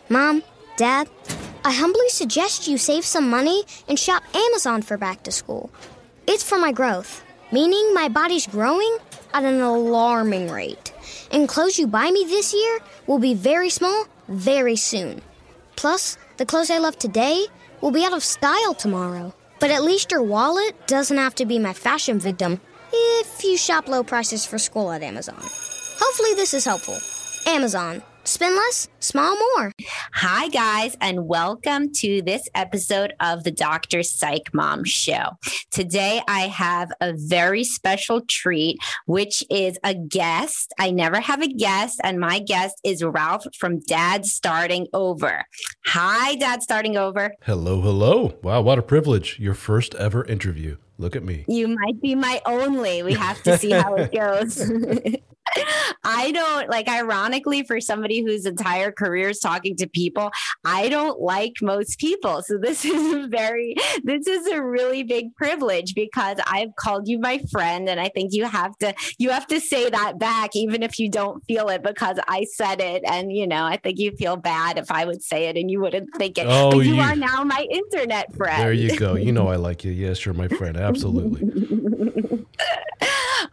Mom, Dad, I humbly suggest you save some money and shop Amazon for back to school. It's for my growth, meaning my body's growing at an alarming rate. And clothes you buy me this year will be very small very soon. Plus, the clothes I love today will be out of style tomorrow. But at least your wallet doesn't have to be my fashion victim if you shop low prices for school at Amazon. Hopefully this is helpful. Amazon. Spend less, smile more. Hi, guys, and welcome to this episode of the Dr. Psych Mom Show. Today, I have a very special treat, which is a guest. I never have a guest, and my guest is Ralph from Dad Starting Over. Hi, Dad Starting Over. Hello, hello. Wow, what a privilege. Your first ever interview. Look at me. You might be my only. We have to see how it goes. I don't ironically, for somebody whose entire career is talking to people, I don't like most people. So this is a really big privilege because I've called you my friend, and I think you have to say that back, even if you don't feel it, because I said it. And, I think you feel bad if I would say it and you wouldn't think it. Oh, but you are now my internet friend. There you go. You know I like you. Yes, you're my friend. Absolutely.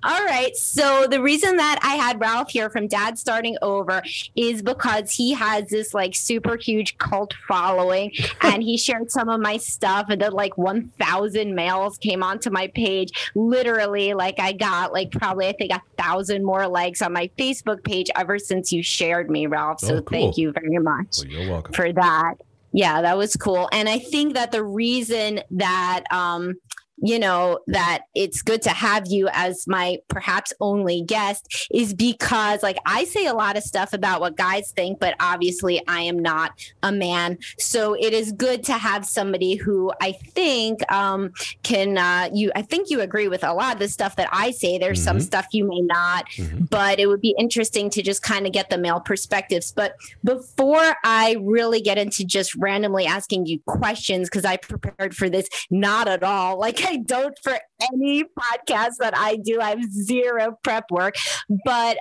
All right. So the reason that I had Ralph here from Dad Starting Over is because he has this super huge cult following, and he shared some of my stuff, and then 1,000 mails came onto my page. Literally, I got probably I think 1,000 more likes on my Facebook page ever since you shared me, Ralph. So cool. Thank you very much. Well, you're welcome for that. Yeah, that was cool. And I think that the reason that that it's good to have you as my perhaps only guest is because I say a lot of stuff about what guys think, but obviously I am not a man. So it is good to have somebody who I think I think you agree with a lot of the stuff that I say. There's some stuff you may not, but it would be interesting to just kind of get the male perspectives. But before I really get into just randomly asking you questions, because I prepared for this, not at all. I don't for any podcast that I do. I have zero prep work. But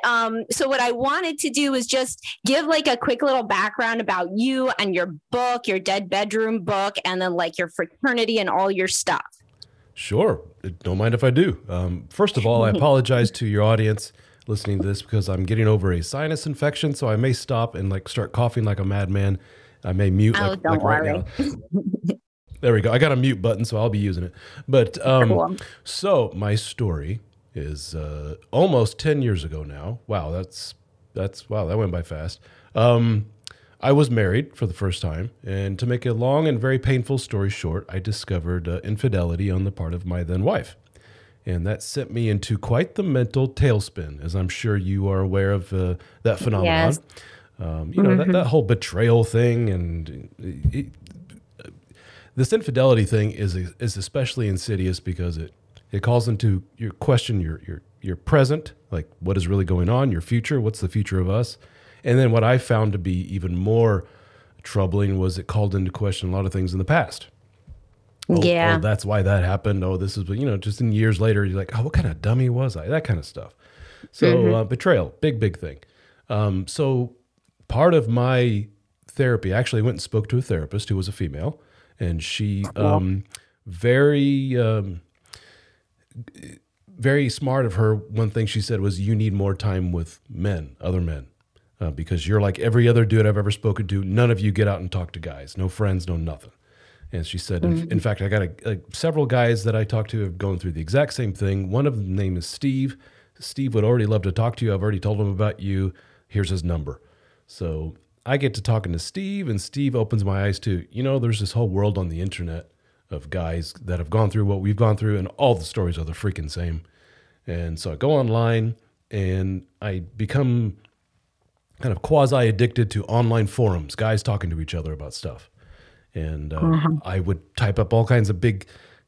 so what I wanted to do is just give a quick little background about you and your book, your Dead Bedroom book, and then your fraternity and all your stuff. Sure. Don't mind if I do. First of all, I apologize to your audience listening to this because I'm getting over a sinus infection, so I may stop and start coughing like a madman. I may mute don't worry. Right now. There we go. I got a mute button, so I'll be using it. But cool. So my story is almost 10 years ago now. Wow, that went by fast. I was married for the first time, and to make a long and very painful story short, I discovered infidelity on the part of my then wife. And that sent me into quite the mental tailspin, as I'm sure you are aware of that phenomenon. Yes. That whole betrayal thing, and this infidelity thing is especially insidious because it calls into your question your present, what is really going on, your future, what's the future of us. And then what I found to be even more troubling was it called into question a lot of things in the past. Oh, that's why that happened. Oh, this is, just in years later, you're like, oh, what kind of dummy was I? That kind of stuff. So betrayal, big thing. So part of my therapy, I actually went and spoke to a therapist who was a female. And she, very smart of her, one thing she said was, you need more time with other men, because you're like every other dude I've ever spoken to. None of you get out and talk to guys, no friends, no nothing. And she said, in fact, I got several guys that I talked to have gone through the exact same thing. One of them name is Steve. Steve would already love to talk to you. I've already told him about you. Here's his number. So I get to talking to Steve, and Steve opens my eyes to, there's this whole world on the internet of guys that have gone through what we've gone through, and all the stories are the freaking same. And so I go online, and I become kind of quasi-addicted to online forums, guys talking to each other about stuff. And I would type up all kinds of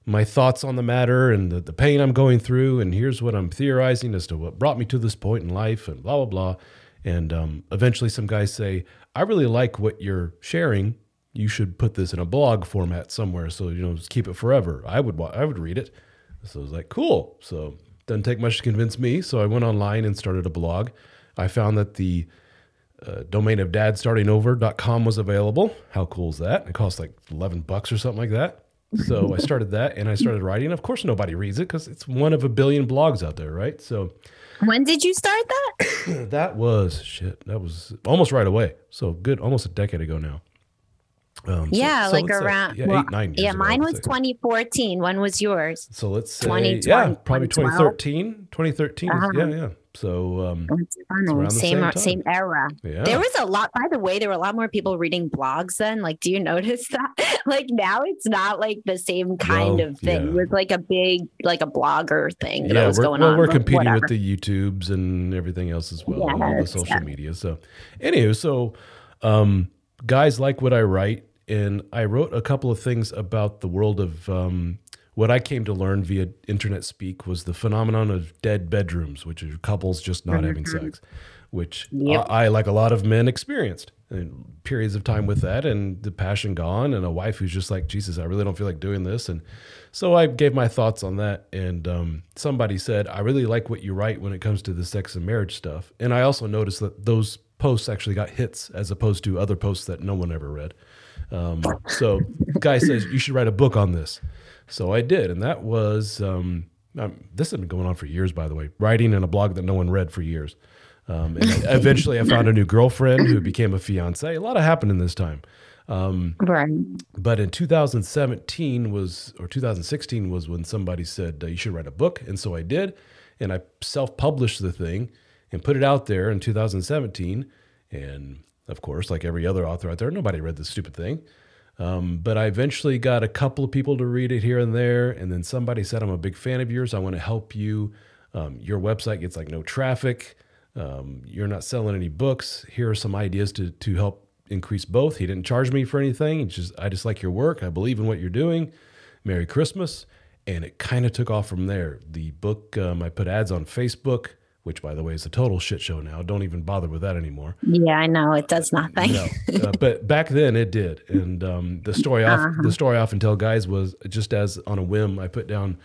my thoughts on the matter and the pain I'm going through, and here's what I'm theorizing as to what brought me to this point in life, and blah, blah, blah. And eventually some guys say, I really like what you're sharing. You should put this in a blog format somewhere, so just keep it forever. I would read it. So I was like, cool. So doesn't take much to convince me. So I went online and started a blog. I found that the domain of dadstartingover.com was available. How cool is that? It cost like $11 or something like that. So I started that and I started writing. Of course, nobody reads it because it's one of a billion blogs out there, right? So when did you start that? that was almost right away. So good, almost a decade ago now. Yeah, so like let's say, around 8-9 years yeah, ago, mine I was think. 2014. When was yours? So let's say 2012, probably 2013. 2013 yeah. So It's funny. around the same time. Same era. Yeah. There was a lot, by the way, there were a lot more people reading blogs then. Like, do you notice that? Like now it's not like the same kind of thing. yeah. It was like a big, like a blogger thing that was going on. We're but competing whatever. with the YouTubes and everything else as well, and all the Yes, social media. So anywho, guys like what I write, and I wrote a couple of things about the world of what I came to learn via internet speak was the phenomenon of dead bedrooms, which are couples just not having sex, which I, like a lot of men, experienced. And periods of time with that and the passion gone, and a wife who's just like, Jesus, I really don't feel like doing this. And so I gave my thoughts on that. And somebody said, I really like what you write when it comes to the sex and marriage stuff. And I also noticed that those posts actually got hits as opposed to other posts that no one ever read. So the guy says, you should write a book on this. So I did. And that was, this has been going on for years, by the way, writing in a blog that no one read for years. And eventually I found a new girlfriend who became a fiance. A lot happened in this time. Right. But in 2016 was when somebody said, you should write a book. And so I did. And I self-published the thing and put it out there in 2017. And of course, like every other author out there, nobody read this stupid thing. But I eventually got a couple of people to read it here and there. And then somebody said, I'm a big fan of yours. I want to help you. Your website gets like no traffic. You're not selling any books. Here are some ideas to help increase both. He didn't charge me for anything. I just like your work. I believe in what you're doing. Merry Christmas. And it kind of took off from there. The book, I put ads on Facebook, which by the way is a total shit show now. Don't even bother with that anymore. Yeah, I know. It does nothing. No, but back then it did. And the story I often tell guys was just as on a whim, I put down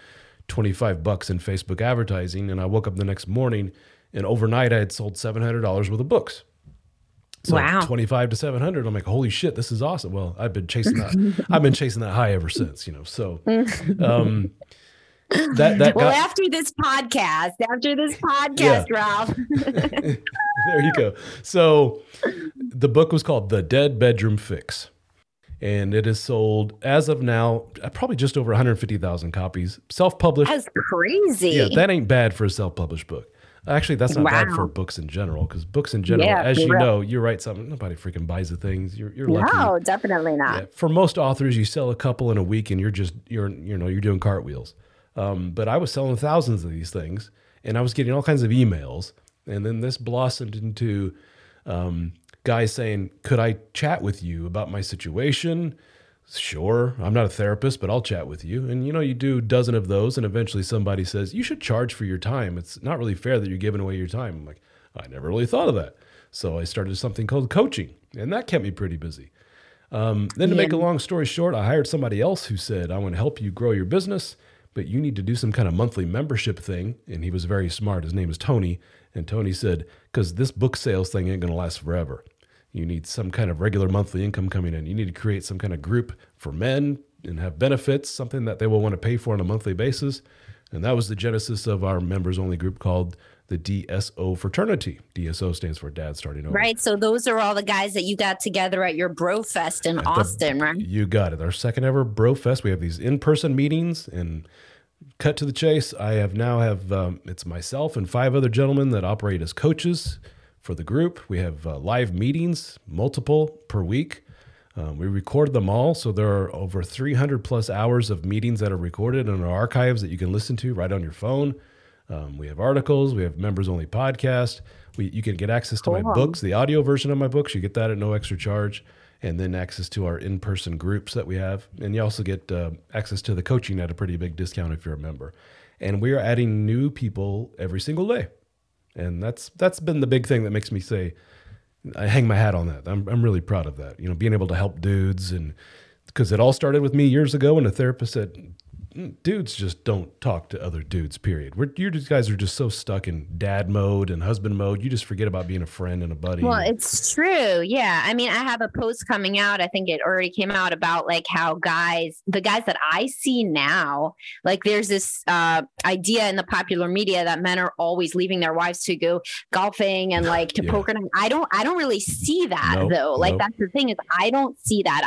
$25 in Facebook advertising, and I woke up the next morning, and overnight I had sold $700 worth of books. So wow. 25 to 700. I'm like, holy shit, this is awesome. Well, I've been chasing that. I've been chasing that high ever since, So, after this podcast, Ralph. There you go. So the book was called The Dead Bedroom Fix. And it is sold as of now, probably just over 150,000 copies. Self-published. That's crazy. Yeah, that ain't bad for a self-published book. Actually, that's not bad for books in general, because books in general, as you know, you write something, nobody freaking buys the things. You're lucky. No, definitely not. Yeah. For most authors, you sell a couple in a week, and you're doing cartwheels. But I was selling thousands of these things, and I was getting all kinds of emails. And then this blossomed into guys saying, could I chat with you about my situation? Sure. I'm not a therapist, but I'll chat with you. And, you do a dozen of those, and eventually somebody says, you should charge for your time. It's not really fair that you're giving away your time. I'm like, I never really thought of that. So I started something called coaching, and that kept me pretty busy. Then to make a long story short, I hired somebody else who said, I want to help you grow your business, but you need to do some kind of monthly membership thing. And he was very smart. His name is Tony. And Tony said, because this book sales thing ain't going to last forever. You need some kind of regular monthly income coming in. You need to create some kind of group for men and have benefits, something that they will want to pay for on a monthly basis. And that was the genesis of our members only group called the DSO Fraternity. DSO stands for Dad Starting Over. Right. So those are all the guys that you got together at your Bro Fest in Austin, right? You got it. Our second ever Bro Fest. We have these in-person meetings, and cut to the chase. I now have it's myself and 5 other gentlemen that operate as coaches for the group. We have live meetings, multiple per week. We record them all. So there are over 300 plus hours of meetings that are recorded in our archives that you can listen to right on your phone. We have articles. We have members only podcast. You can get access to my books, the audio version of my books. You get that at no extra charge. And then access to our in-person groups that we have. And you also get access to the coaching at a pretty big discount if you're a member. And we are adding new people every single day. And that's been the big thing that makes me say, I hang my hat on that. I'm really proud of that. Being able to help dudes, and because it all started with me years ago, and a therapist said, dudes just don't talk to other dudes, period. You guys are just so stuck in dad mode and husband mode. You just forget about being a friend and a buddy. Well, it's true. Yeah. I mean, I have a post coming out. I think it already came out about like how the guys that I see now, like there's this idea in the popular media that men are always leaving their wives to go golfing and like to poker night. I don't really see that though. Like that's the thing is I don't see that.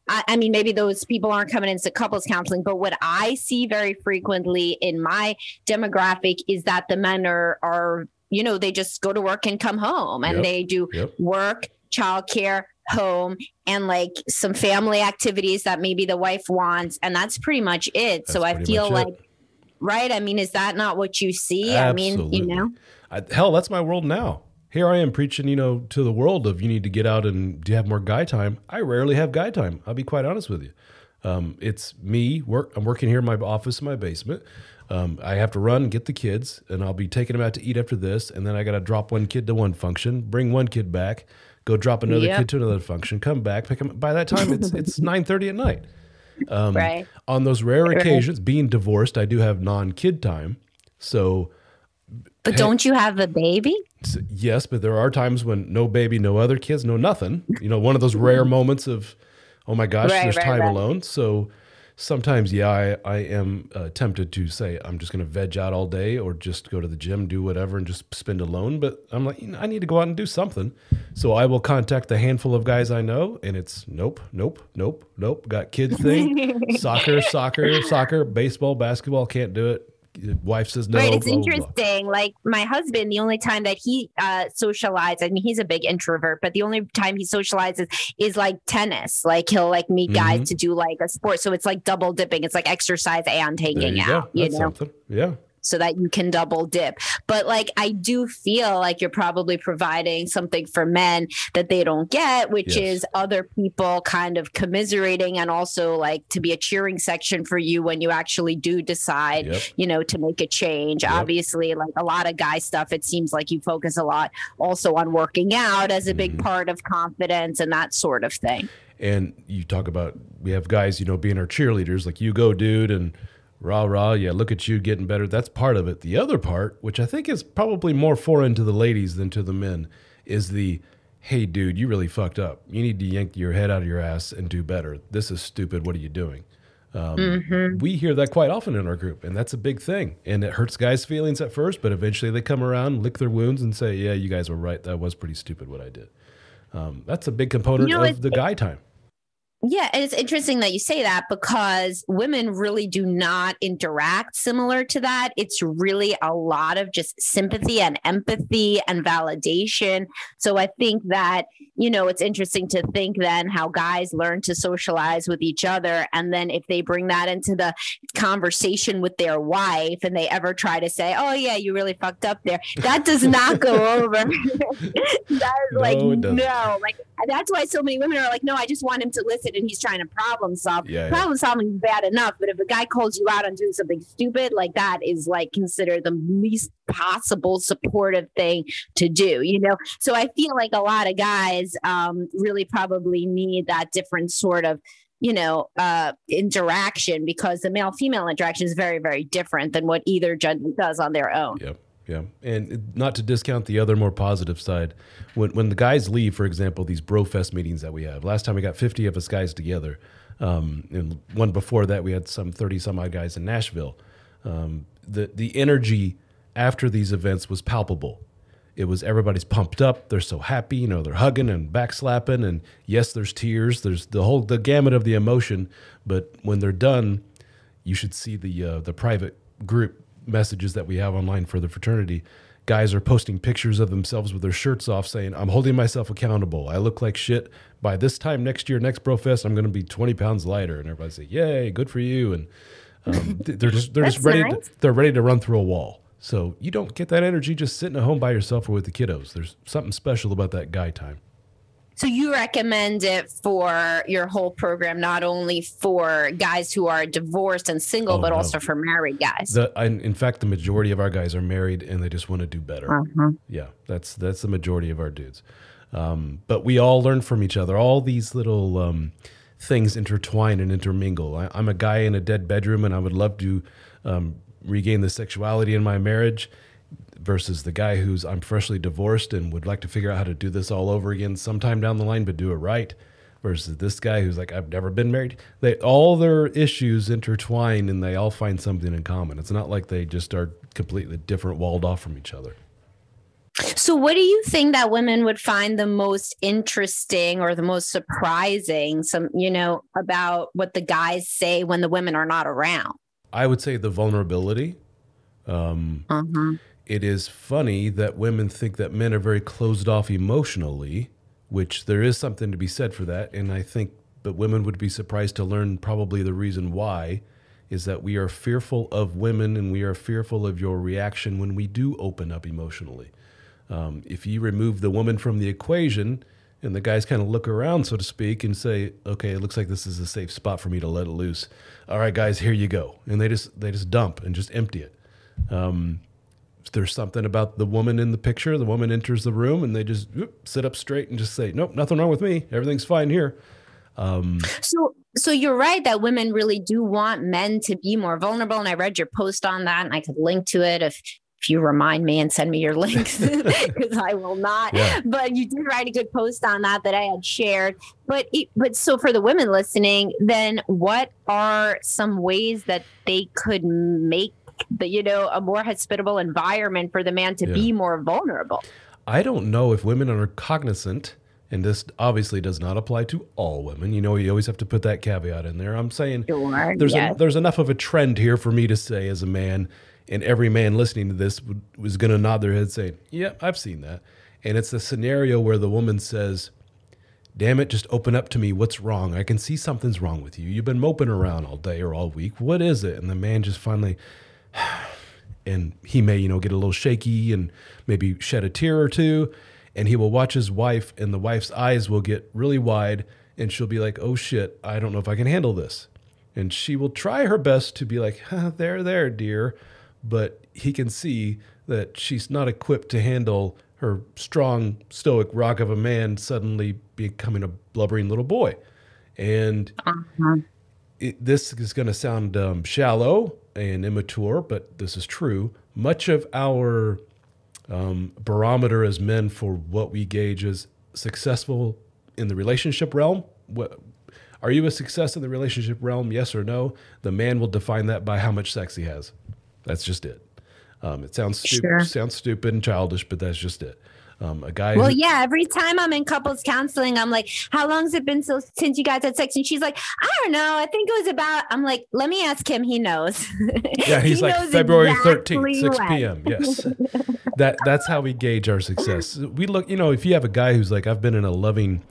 I mean, maybe those people aren't coming into couples counseling, but what I see very frequently in my demographic is that the men are they just go to work and come home and they do work, childcare, home, and like some family activities that maybe the wife wants. And that's pretty much it. So I feel like, right. I mean, is that not what you see? Absolutely. I mean, hell, that's my world now. Here I am preaching, to the world of you need to get out and do you have more guy time. I rarely have guy time. I'll be quite honest with you. It's me. I'm working here in my office in my basement. I have to run and get the kids, and I'll be taking them out to eat after this. And then I got to drop one kid to one function, bring one kid back, go drop another kid to another function, come back, pick them up. By that time, it's 9:30 at night. Right. On those rare occasions, being divorced, I do have non-kid time. So, but don't you have a baby? Yes, but there are times when no baby, no other kids, no nothing. One of those rare moments of, oh my gosh, there's time alone. So sometimes, I am tempted to say I'm just going to veg out all day or just go to the gym, do whatever, and just spend alone. But I'm like, I need to go out and do something. So I will contact the handful of guys I know, and it's nope. Got kids thing, soccer, baseball, basketball, can't do it. Wife says no. Right, it's interesting. Like my husband, the only time that he socializes, I mean, he's a big introvert, but the only time he socializes is like tennis. Like he'll like meet guys to do like a sport. So it's like double dipping. It's like exercise and hanging out. That's something. Yeah. So that you can double dip. But like, I do feel like you're probably providing something for men that they don't get, which is other people kind of commiserating and also like to be a cheering section for you when you actually do decide, to make a change. Obviously, like a lot of guy stuff, it seems like you focus a lot also on working out as a big part of confidence and that sort of thing. And you talk about, we have guys, being our cheerleaders, like you go, dude, and rah, yeah, look at you getting better. That's part of it. The other part, which I think is probably more foreign to the ladies than to the men, is the, hey, dude, you really fucked up. You need to yank your head out of your ass and do better. This is stupid. What are you doing? We hear that quite often in our group, and that's a big thing. And it hurts guys' feelings at first, but eventually they come around, lick their wounds, and say, yeah, you guys were right. That was pretty stupid what I did. That's a big component of the guy time. Yeah, and it's interesting that you say that because women really do not interact similar to that. It's really a lot of just sympathy and empathy and validation. So I think that, it's interesting to think then how guys learn to socialize with each other. And then if they bring that into the conversation with their wife and they ever try to say, oh, yeah, you really fucked up there, that does not go over. No. Like, that's why so many women are like, no, I just want him to listen and he's trying to problem solve. Problem solving is bad enough, but if a guy calls you out on doing something stupid, like that is like considered the least possible supportive thing to do, So I feel like a lot of guys really probably need that different sort of interaction because the male-female interaction is very, very different than what either gender does on their own. Yep. Yeah. And not to discount the other more positive side, when the guys leave, for example, these BroFest meetings that we have, last time we got 50 of us guys together. And one before that, we had some 30 some odd guys in Nashville. The energy after these events was palpable. It was everybody's pumped up. They're so happy, they're hugging and backslapping. And yes, there's tears. There's the gamut of the emotion. But when they're done, you should see the private group messages that we have online for the fraternity. Guys are posting pictures of themselves with their shirts off saying, I'm holding myself accountable. I look like shit. By this time next year, next BroFest, I'm going to be 20 pounds lighter. And everybody say, yay, good for you. And they're just ready. Nice. They're ready to run through a wall. So you don't get that energy just sitting at home by yourself or with the kiddos. There's something special about that guy time. So you recommend it for your whole program, not only for guys who are divorced and single, but also for married guys. In fact, the majority of our guys are married and they just want to do better. Yeah, that's the majority of our dudes. But we all learn from each other. All these little things intertwine and intermingle. I'm a guy in a dead bedroom, and I would love to regain the sexuality in my marriage, versus the guy I'm freshly divorced and would like to figure out how to do this all over again sometime down the line, but do it right. Versus this guy who's like, I've never been married. All their issues intertwine and they all find something in common. It's not like they just are completely different, walled off from each other. So what do you think that women would find the most interesting or the most surprising, about what the guys say when the women are not around? I would say the vulnerability. It is funny that women think that men are very closed off emotionally, which there is something to be said for that. And I think that women would be surprised to learn probably the reason why is that we are fearful of women and we are fearful of your reaction when we do open up emotionally. If you remove the woman from the equation and the guys kind of look around, so to speak, and say, okay, it looks like this is a safe spot for me to let it loose. All right, guys, here you go. And they just dump and just empty it. There's something about the woman in the picture. The woman enters the room and they just sit up straight and just say, nope, nothing wrong with me. Everything's fine here. So you're right that women really do want men to be more vulnerable. And I read your post on that and I could link to it if you remind me and send me your links, because I will not. Yeah. But you did write a good post on that I had shared. But so for the women listening, then what are some ways that they could make a more hospitable environment for the man to be more vulnerable? I don't know if women are cognizant, and this obviously does not apply to all women. You always have to put that caveat in there. I'm saying there's enough of a trend here for me to say as a man, and every man listening to this was going to nod their head saying, yeah, I've seen that. And it's a scenario where the woman says, damn it, just open up to me. What's wrong? I can see something's wrong with you. You've been moping around all day or all week. What is it? And the man just finally, and he may, get a little shaky and maybe shed a tear or two, and he will watch his wife, and the wife's eyes will get really wide, and she'll be like, oh shit, I don't know if I can handle this. And she will try her best to be like, there, dear. But he can see that she's not equipped to handle her strong, stoic rock of a man suddenly becoming a blubbering little boy. And this is going to sound shallow and immature, but this is true. Much of our barometer as men for what we gauge as successful in the relationship realm. Are you a success in the relationship realm? Yes or no? The man will define that by how much sex he has. That's just it. It sounds stupid and childish, but that's just it. A guy. Well, yeah. Every time I'm in couples counseling, I'm like, "How long has it been since you guys had sex?" And she's like, "I don't know. I think it was about." I'm like, "Let me ask him. He knows." Yeah, he's like February 13th, 6 p.m. Yes, that's how we gauge our success. We look, if you have a guy who's like, "I've been in a loving,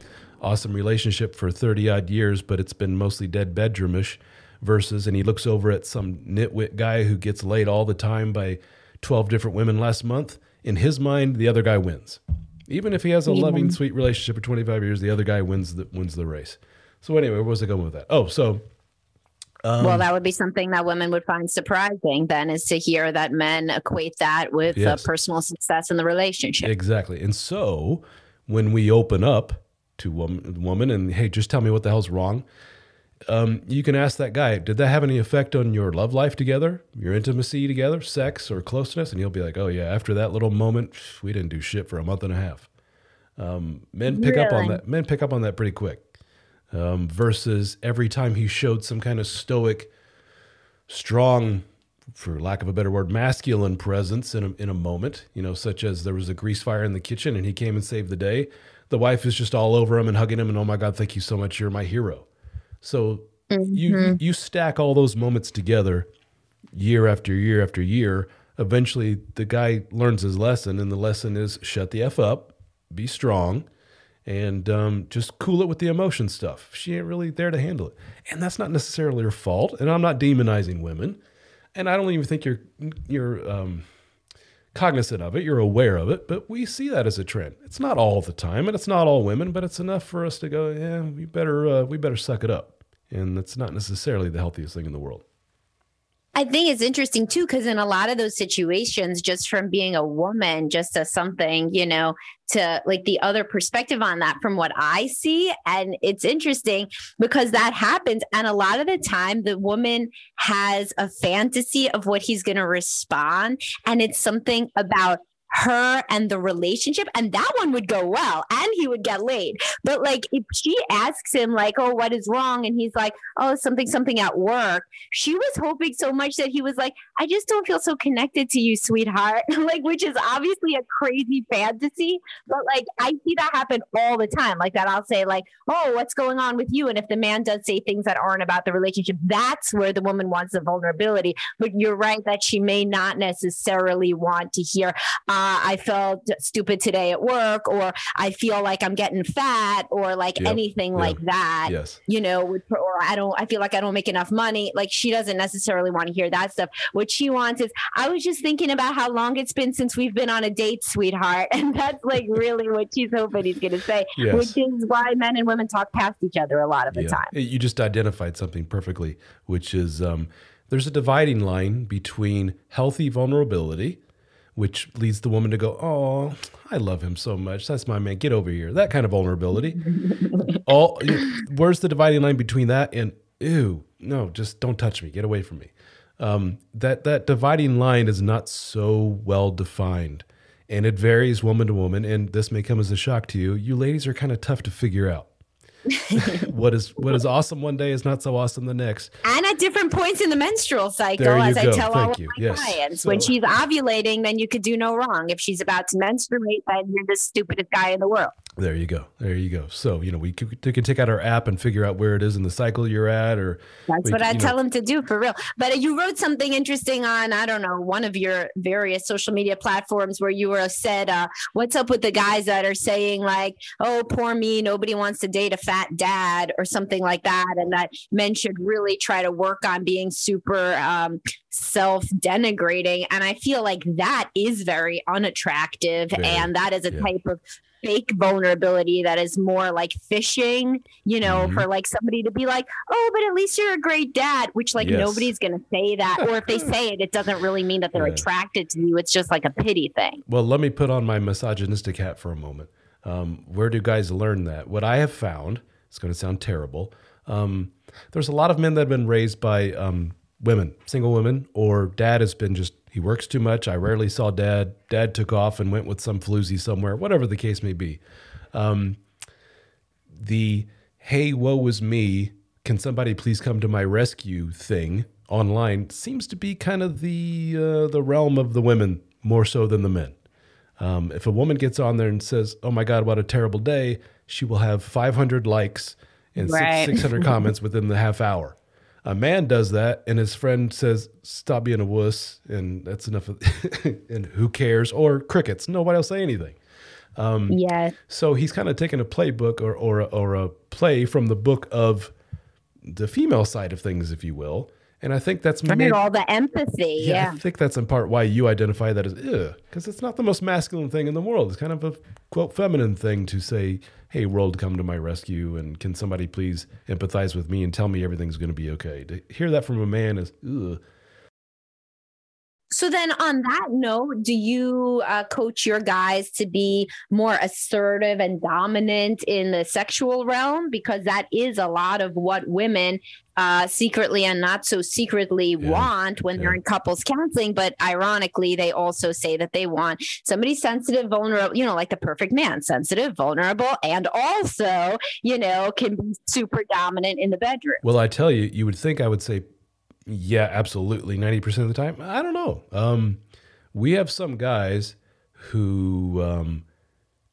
awesome relationship for 30 odd years, but it's been mostly dead bedroomish," and he looks over at some nitwit guy who gets laid all the time by 12 different women last month. In his mind, the other guy wins. Even if he has a loving, sweet relationship for 25 years, the other guy wins the race. So anyway, where was I going with that? Oh, so... well, that would be something that women would find surprising then, is to hear that men equate that with personal success in the relationship. Exactly. And so when we open up to woman and, hey, just tell me what the hell's wrong, you can ask that guy, did that have any effect on your love life together, your intimacy together, sex or closeness? And he'll be like, oh yeah, after that little moment, we didn't do shit for a month and a half. Men pick up on that. Men pick up on that pretty quick. Versus every time he showed some kind of stoic, strong, for lack of a better word, masculine presence in a moment, such as there was a grease fire in the kitchen and he came and saved the day. The wife is just all over him and hugging him and, oh my God, thank you so much. You're my hero. So you stack all those moments together year after year after year. Eventually, the guy learns his lesson, and the lesson is shut the F up, be strong, and just cool it with the emotion stuff. She ain't really there to handle it. And that's not necessarily her fault, and I'm not demonizing women, and I don't even think you're cognizant of it. You're aware of it, but we see that as a trend. It's not all the time, and it's not all women, but it's enough for us to go, yeah, we better suck it up. And that's not necessarily the healthiest thing in the world. I think it's interesting too, because in a lot of those situations, just from being a woman, just as something, to like the other perspective on that from what I see. And it's interesting because that happens. And a lot of the time, the woman has a fantasy of what he's going to respond. And it's something about her and the relationship, and that one would go well and he would get laid. But like if she asks him like, oh, what is wrong, and he's like, oh, something at work, she was hoping so much that he was like, I just don't feel so connected to you, sweetheart. Like, which is obviously a crazy fantasy, but like I see that happen all the time. Like that I'll say like, oh, what's going on with you? And if the man does say things that aren't about the relationship, that's where the woman wants the vulnerability. But you're right that she may not necessarily want to hear I felt stupid today at work, or I feel like I'm getting fat, or like anything like that, yes. Or I feel like I don't make enough money. Like she doesn't necessarily want to hear that stuff. What she wants is, I was just thinking about how long it's been since we've been on a date, sweetheart. And that's like really what she's hoping he's going to say, yes. Which is why men and women talk past each other a lot of the time. You just identified something perfectly, which is there's a dividing line between healthy vulnerability, which leads the woman to go, oh, I love him so much. That's my man. Get over here. That kind of vulnerability. Where's the dividing line between that and, ew, no, just don't touch me. Get away from me. That dividing line is not so well defined, and it varies woman to woman. And this may come as a shock to you. You ladies are kind of tough to figure out. What is awesome one day is not so awesome the next. And at different points in the menstrual cycle, as I tell all of my clients, So, when she's ovulating, then you could do no wrong. If she's about to menstruate, then you're the stupidest guy in the world. There you go. So, we can take out our app and figure out where it is in the cycle you're at, or that's what I tell them to do, for real. But you wrote something interesting on, I don't know, one of your various social media platforms where you said, what's up with the guys that are saying like, oh, poor me, nobody wants to date a fat dad or something like that. And that men should really try to work on being super self-denigrating. And I feel like that is very unattractive. And that is a type of fake vulnerability that is more like fishing, for like somebody to be like, oh, but at least you're a great dad, which like nobody's going to say that. Or if they say it, it doesn't really mean that they're attracted to you. It's just like a pity thing. Well, let me put on my misogynistic hat for a moment. Where do guys learn that? What I have found, it's going to sound terrible. There's a lot of men that have been raised by women, single women, or dad has been he works too much. I rarely saw dad. Dad took off and went with some floozy somewhere, whatever the case may be. The, hey, woe is me, can somebody please come to my rescue thing online seems to be kind of the realm of the women more so than the men. If a woman gets on there and says, oh my God, what a terrible day, she will have 500 likes and 600 comments within the half hour. A man does that and his friend says, stop being a wuss, and that's enough of and who cares, or crickets, nobody will say anything. So he's kind of taking a playbook or a play from the book of the female side of things, if you will. And I think that's all the empathy. Yeah, I think that's in part why you identify that as because it's not the most masculine thing in the world. It's kind of a quote feminine thing to say, "Hey, world, come to my rescue," and can somebody please empathize with me and tell me everything's going to be okay. To hear that from a man is ugh. So then on that note, do you coach your guys to be more assertive and dominant in the sexual realm? Because that is a lot of what women secretly and not so secretly want when they're in couples counseling. But ironically, they also say that they want somebody sensitive, vulnerable, like the perfect man, sensitive, vulnerable, and also, can be super dominant in the bedroom. Well, I tell you, you would think I would say, yeah, absolutely. 90% of the time. I don't know. We have some guys who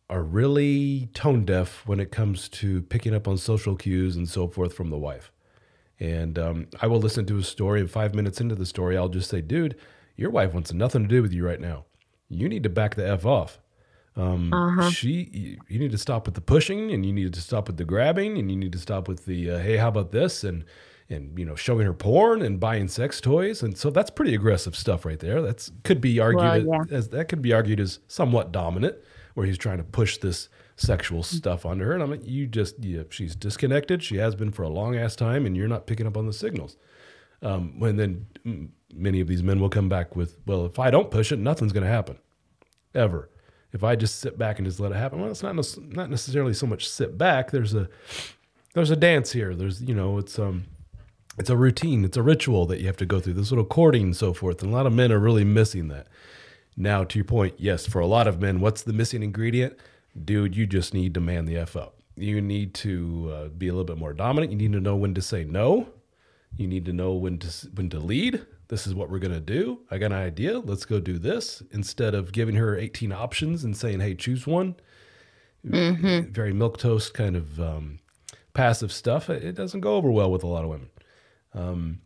are really tone deaf when it comes to picking up on social cues and so forth from the wife. And I will listen to a story, and 5 minutes into the story, I'll just say, dude, your wife wants nothing to do with you right now. You need to back the F off. You need to stop with the pushing, and you need to stop with the grabbing, and you need to stop with the, hey, how about this? And showing her porn and buying sex toys. And so that's pretty aggressive stuff right there. That could be argued as somewhat dominant, where he's trying to push this sexual stuff onto her. And I'm like, she's disconnected. She has been for a long ass time, and you're not picking up on the signals. When then many of these men will come back with, well, if I don't push it, nothing's going to happen, ever. If I just sit back and just let it happen, well, it's not necessarily so much sit back. There's a dance here. There's, it's a routine. It's a ritual that you have to go through, this little courting and so forth. And a lot of men are really missing that. Now, to your point, yes, for a lot of men, what's the missing ingredient? Dude, you just need to man the F up. You need to be a little bit more dominant. You need to know when to say no. You need to know when to lead. This is what we're going to do. I got an idea. Let's go do this. Instead of giving her 18 options and saying, hey, choose one. Mm-hmm. Very milquetoast kind of passive stuff. It doesn't go over well with a lot of women.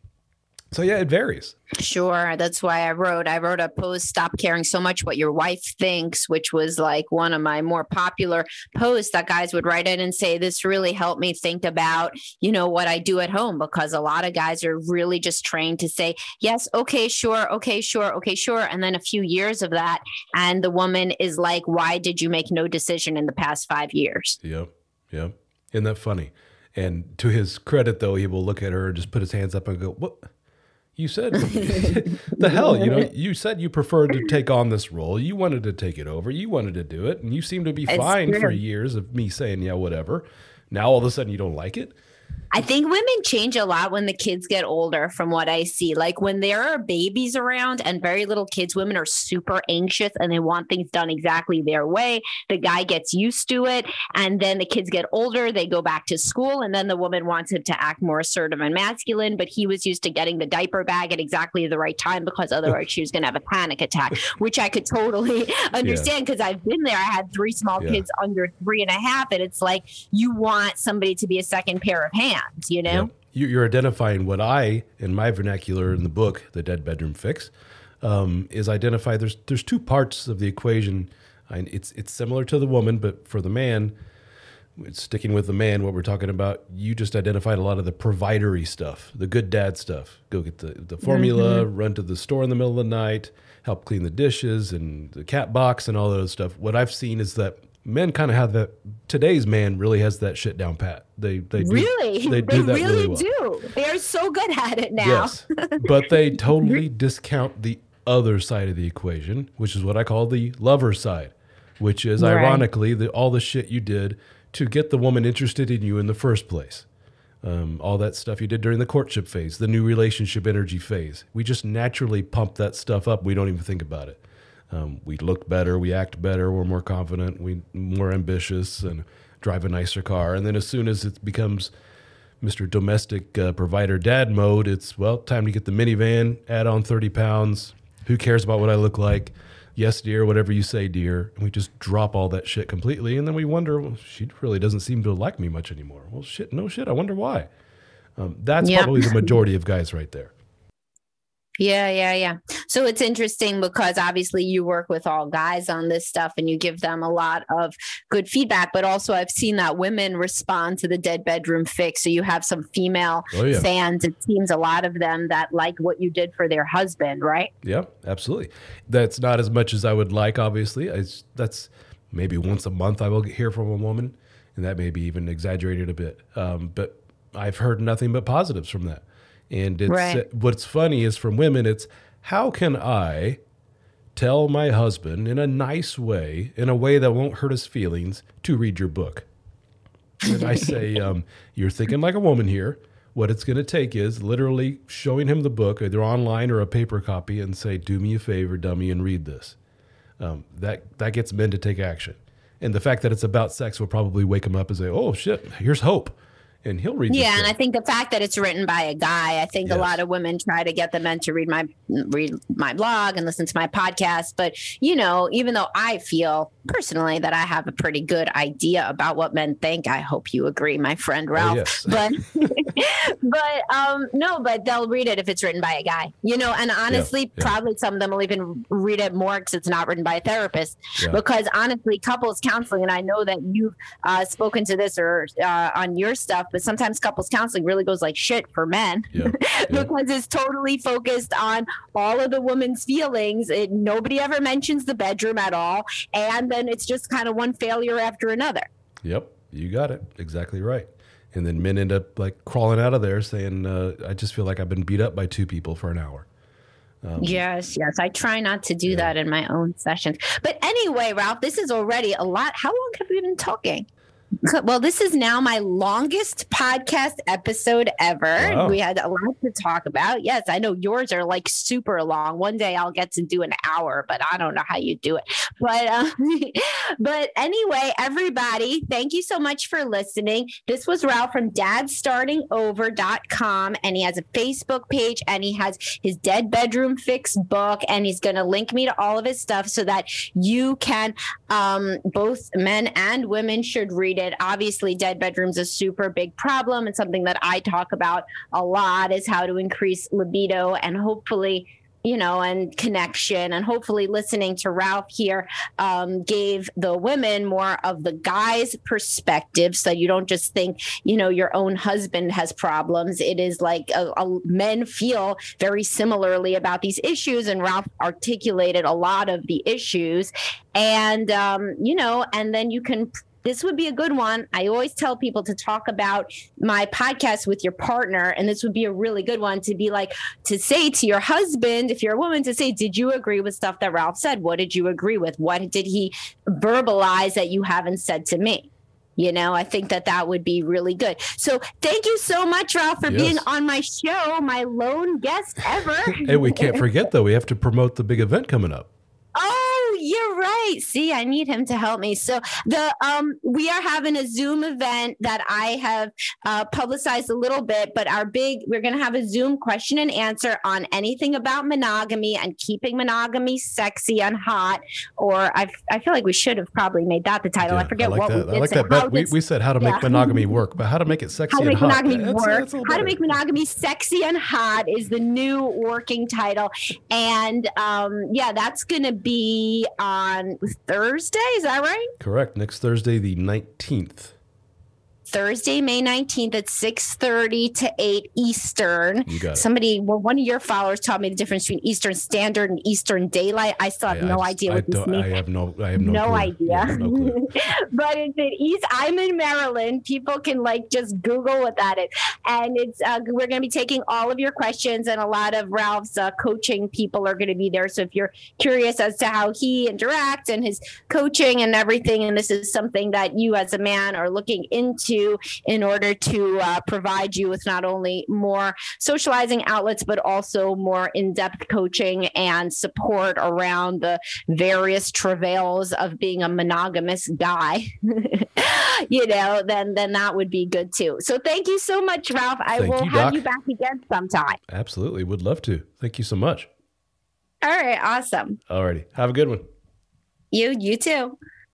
So yeah, it varies. Sure. That's why I wrote a post, Stop Caring So Much What Your Wife Thinks, which was like one of my more popular posts that guys would write in and say, this really helped me think about, what I do at home, because a lot of guys are really just trained to say, yes, okay, sure. Okay, sure. Okay, sure. And then a few years of that. And the woman is like, why did you make no decision in the past 5 years? Yep. Isn't that funny? And to his credit, though, he will look at her and just put his hands up and go, what? You said, the hell, you said you preferred to take on this role. You wanted to take it over. You wanted to do it. And you seem to be fine for years of me saying, yeah, whatever. Now, all of a sudden, you don't like it. I think women change a lot when the kids get older, from what I see. Like when there are babies around and very little kids, women are super anxious and they want things done exactly their way. The guy gets used to it. And then the kids get older, they go back to school. And then the woman wants him to act more assertive and masculine. But he was used to getting the diaper bag at exactly the right time, because otherwise she was going to have a panic attack, which I could totally understand, because I've been there. I had 3 small kids under 3.5. And it's like, you want somebody to be a second pair of hands. Yep. You're identifying what I, in my vernacular in the book, The Dead Bedroom Fix, is identify there's 2 parts of the equation. It's similar to the woman, but for the man, sticking with the man, what we're talking about, you just identified a lot of the providery stuff, the good dad stuff. Go get the formula, run to the store in the middle of the night, help clean the dishes and the cat box and all those stuff. What I've seen is that men kind of have that. Today's man really has that shit down pat. They really do that really well. Do. They are so good at it now. Yes, but they totally discount the other side of the equation, which is what I call the lover side, which is ironically all the shit you did to get the woman interested in you in the first place. All that stuff you did during the courtship phase, the new relationship energy phase. We just naturally pump that stuff up. We don't even think about it. We look better, we act better, we're more confident, we're more ambitious, and drive a nicer car. And then as soon as it becomes Mr. Domestic Provider Dad mode, it's, well, time to get the minivan, add on 30 pounds. Who cares about what I look like? Yes, dear, whatever you say, dear. And we just drop all that shit completely. And then we wonder, well, she really doesn't seem to like me much anymore. Well, shit, no shit. I wonder why. That's probably the majority of guys right there. Yeah. So it's interesting because obviously you work with all guys on this stuff and you give them a lot of good feedback, but also I've seen that women respond to the Dead Bedroom Fix. So you have some female fans, it seems, a lot of them that like what you did for their husband, right? Yeah, absolutely. That's not as much as I would like, obviously. That's maybe once a month I will hear from a woman, and that may be even exaggerated a bit. But I've heard nothing but positives from that. And it's what's funny is from women, it's how can I tell my husband in a nice way, in a way that won't hurt his feelings, to read your book? And I say, you're thinking like a woman here. What it's going to take is literally showing him the book, either online or a paper copy, and say, do me a favor, dummy, and read this. That gets men to take action. And the fact that it's about sex will probably wake him up and say, oh, shit, here's hope. And he'll read. Yeah, and I think the fact that it's written by a guy, I think a lot of women try to get the men to read my blog and listen to my podcast. But, you know, even though I feel personally that I have a pretty good idea about what men think, I hope you agree, my friend Ralph. Yes. But they'll read it if it's written by a guy, you know, and honestly, probably some of them will even read it more because it's not written by a therapist. Yeah. Because honestly, couples counseling, and I know that you've spoken to this or on your stuff, but sometimes couples counseling really goes like shit for men because it's totally focused on all of the woman's feelings. Nobody ever mentions the bedroom at all. And then it's just kind of one failure after another. Yep. You got it. Exactly right. And then men end up like crawling out of there saying, I just feel like I've been beat up by two people for an hour. Yes. I try not to do that in my own sessions. But anyway, Ralph, this is already a lot. How long have we been talking? Well, this is now my longest podcast episode ever. Wow. We had a lot to talk about. Yes, I know yours are like super long. One day I'll get to do an hour, but I don't know how you do it. But anyway, everybody, thank you so much for listening. This was Ralph from dadstartingover.com, and he has a Facebook page, and he has his Dead Bedroom Fix book, and he's going to link me to all of his stuff so that you can, both men and women should read it. Obviously, dead bedroom's a super big problem, and something that I talk about a lot is how to increase libido and hopefully, and connection. And hopefully listening to Ralph here gave the women more of the guy's perspective, so you don't just think, your own husband has problems. It is like men feel very similarly about these issues, and Ralph articulated a lot of the issues. And, and then you can. This would be a good one. I always tell people to talk about my podcast with your partner. And this would be a really good one to be like, to say to your husband, if you're a woman, to say, did you agree with stuff that Ralph said? What did you agree with? What did he verbalize that you haven't said to me? I think that would be really good. So thank you so much, Ralph, for being on my show, my lone guest ever. Hey, we can't forget, though, we have to promote the big event coming up. Oh, you're right. See, I need him to help me. So we are having a Zoom event that I have publicized a little bit, but we're going to have a Zoom question and answer on anything about monogamy and keeping monogamy sexy and hot. Or I feel like we should have probably made that the title. Yeah, I forget I like what that. we did. I like that. But we said how to make monogamy work, but how to make it sexy and hot. How to make monogamy sexy and hot is the new working title. And that's going to be on Thursday. Is that right? Correct. Next Thursday, the 19th. Thursday, May 19th at 6:30 to 8 Eastern. You got it. One of your followers taught me the difference between Eastern Standard and Eastern Daylight. I still have no idea what this means. I have no idea. Yeah, no clue. But it's in East. I'm in Maryland. People can just Google what that is. And it's we're going to be taking all of your questions, and a lot of Ralph's coaching people are going to be there. So if you're curious as to how he interacts and his coaching and everything, and this is something that you as a man are looking into in order to provide you with not only more socializing outlets, but also more in-depth coaching and support around the various travails of being a monogamous guy, then that would be good too. So thank you so much, Ralph. I will have you back again sometime. Absolutely. Would love to. Thank you so much. All right. Awesome. All righty. Have a good one. You too.